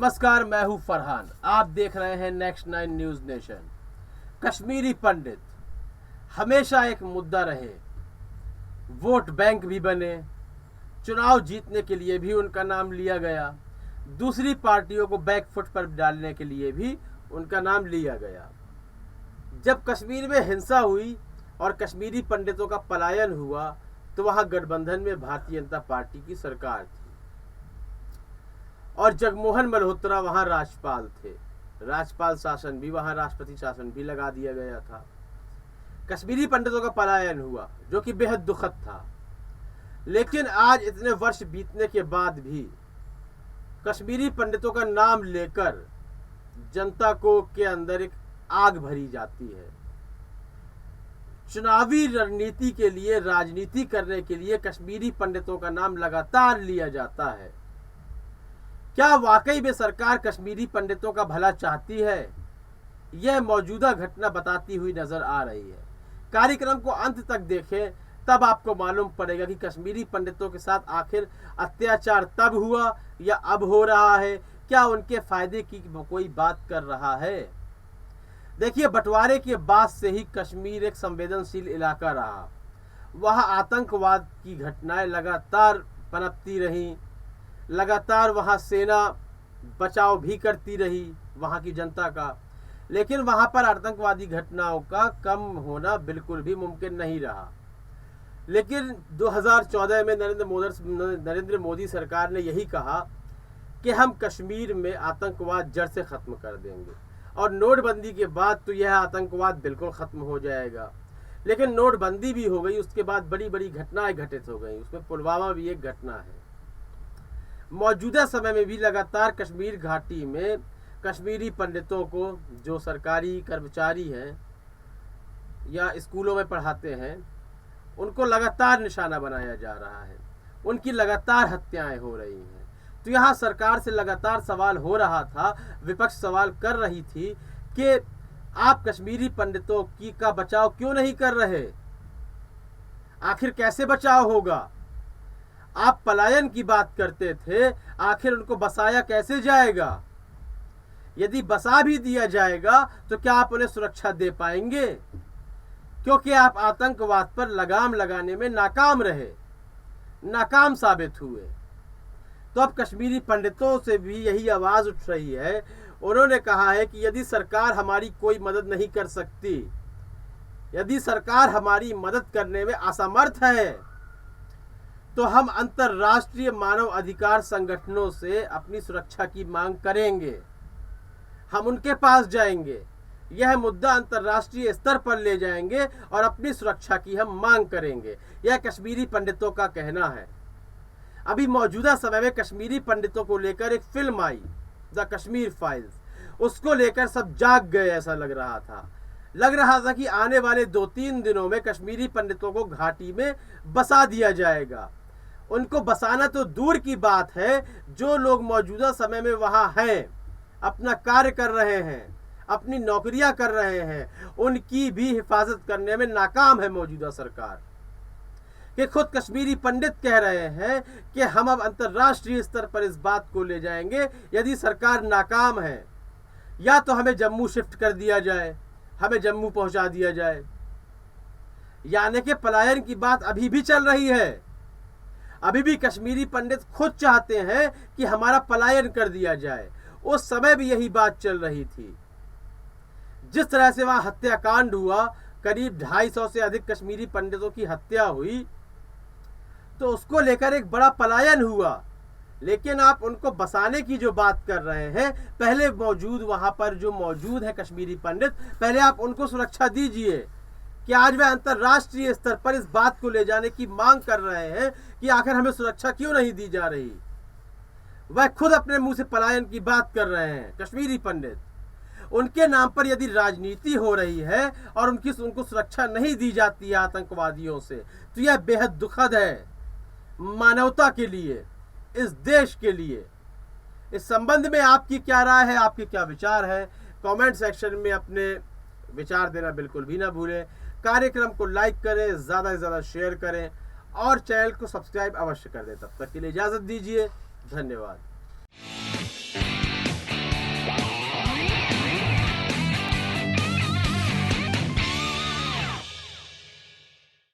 नमस्कार, मैं हूं फरहान। आप देख रहे हैं नेक्स्ट 9 न्यूज़ नेशन। कश्मीरी पंडित हमेशा एक मुद्दा रहे, वोट बैंक भी बने, चुनाव जीतने के लिए भी उनका नाम लिया गया, दूसरी पार्टियों को बैक फुट पर डालने के लिए भी उनका नाम लिया गया। जब कश्मीर में हिंसा हुई और कश्मीरी पंडितों का पलायन हुआ तो वहां गठबंधन में भारतीय जनता पार्टी की सरकार थी और जगमोहन मल्होत्रा वहां राज्यपाल थे। राज्यपाल शासन भी वहां, राष्ट्रपति शासन भी लगा दिया गया था। कश्मीरी पंडितों का पलायन हुआ जो कि बेहद दुखद था। लेकिन आज इतने वर्ष बीतने के बाद भी कश्मीरी पंडितों का नाम लेकर जनता को के अंदर एक आग भरी जाती है। चुनावी रणनीति के लिए, राजनीति करने के लिए कश्मीरी पंडितों का नाम लगातार लिया जाता है। क्या वाकई में सरकार कश्मीरी पंडितों का भला चाहती है? यह मौजूदा घटना बताती हुई नजर आ रही है। कार्यक्रम को अंत तक देखें, तब आपको मालूम पड़ेगा कि कश्मीरी पंडितों के साथ आखिर अत्याचार तब हुआ या अब हो रहा है। क्या उनके फायदे की कोई बात कर रहा है? देखिए, बंटवारे के बाद से ही कश्मीर एक संवेदनशील इलाका रहा। वहाँ आतंकवाद की घटनाएं लगातार पनपती रहीं, लगातार वहाँ सेना बचाव भी करती रही वहाँ की जनता का। लेकिन वहाँ पर आतंकवादी घटनाओं का कम होना बिल्कुल भी मुमकिन नहीं रहा। लेकिन 2014 में नरेंद्र मोदी सरकार ने यही कहा कि हम कश्मीर में आतंकवाद जड़ से ख़त्म कर देंगे और नोटबंदी के बाद तो यह आतंकवाद बिल्कुल ख़त्म हो जाएगा। लेकिन नोटबंदी भी हो गई, उसके बाद बड़ी बड़ी घटनाएं घटित हो गई। उसमें पुलवामा भी एक घटना है। मौजूदा समय में भी लगातार कश्मीर घाटी में कश्मीरी पंडितों को, जो सरकारी कर्मचारी हैं या स्कूलों में पढ़ाते हैं, उनको लगातार निशाना बनाया जा रहा है। उनकी लगातार हत्याएं हो रही हैं। तो यहाँ सरकार से लगातार सवाल हो रहा था, विपक्ष सवाल कर रही थी कि आप कश्मीरी पंडितों का बचाव क्यों नहीं कर रहे? आखिर कैसे बचाव होगा? आप पलायन की बात करते थे, आखिर उनको बसाया कैसे जाएगा? यदि बसा भी दिया जाएगा तो क्या आप उन्हें सुरक्षा दे पाएंगे? क्योंकि आप आतंकवाद पर लगाम लगाने में नाकाम रहे, नाकाम साबित हुए। तो अब कश्मीरी पंडितों से भी यही आवाज उठ रही है। उन्होंने कहा है कि यदि सरकार हमारी कोई मदद नहीं कर सकती, यदि सरकार हमारी मदद करने में असमर्थ है, तो हम अंतर्राष्ट्रीय मानव अधिकार संगठनों से अपनी सुरक्षा की मांग करेंगे। हम उनके पास जाएंगे, यह मुद्दा अंतर्राष्ट्रीय स्तर पर ले जाएंगे और अपनी सुरक्षा की हम मांग करेंगे। यह कश्मीरी पंडितों का कहना है। अभी मौजूदा समय में कश्मीरी पंडितों को लेकर एक film I, the Kashmir files. उसको लेकर सब जाग गए, ऐसा लग रहा था। लग रहा था कि आने वाले 2-3 दिनों में कश्मीरी पंडितों को घाटी में बसा दिया जाएगा। उनको बसाना तो दूर की बात है, जो लोग मौजूदा समय में वहां हैं, अपना कार्य कर रहे हैं, अपनी नौकरियां कर रहे हैं, उनकी भी हिफाजत करने में नाकाम है मौजूदा सरकार। कि खुद कश्मीरी पंडित कह रहे हैं कि हम अब अंतर्राष्ट्रीय स्तर पर इस बात को ले जाएंगे। यदि सरकार नाकाम है, या तो हमें जम्मू शिफ्ट कर दिया जाए, हमें जम्मू पहुंचा दिया जाए। यानी कि पलायन की बात अभी भी चल रही है। अभी भी कश्मीरी पंडित खुद चाहते हैं कि हमारा पलायन कर दिया जाए। उस समय भी यही बात चल रही थी। जिस तरह से वहां हत्याकांड हुआ, करीब 250 से अधिक कश्मीरी पंडितों की हत्या हुई, तो उसको लेकर एक बड़ा पलायन हुआ। लेकिन आप उनको बसाने की जो बात कर रहे हैं, पहले मौजूद वहां पर जो मौजूद है कश्मीरी पंडित, पहले आप उनको सुरक्षा दीजिए। कि आज वे अंतर्राष्ट्रीय स्तर पर इस बात को ले जाने की मांग कर रहे हैं कि आखिर हमें सुरक्षा क्यों नहीं दी जा रही। वह खुद अपने मुंह से पलायन की बात कर रहे हैं कश्मीरी पंडित। उनके नाम पर यदि राजनीति हो रही है और उनको सुरक्षा नहीं दी जाती है आतंकवादियों से, तो यह बेहद दुखद है मानवता के लिए, इस देश के लिए। इस संबंध में आपकी क्या राय है, आपके क्या विचार है? कमेंट सेक्शन में अपने विचार देना बिल्कुल भी ना भूलें। कार्यक्रम को लाइक करें, ज़्यादा से ज़्यादा शेयर करें और चैनल को सब्सक्राइब अवश्य कर दें। तब तक के लिए इजाज़त दीजिए। धन्यवाद।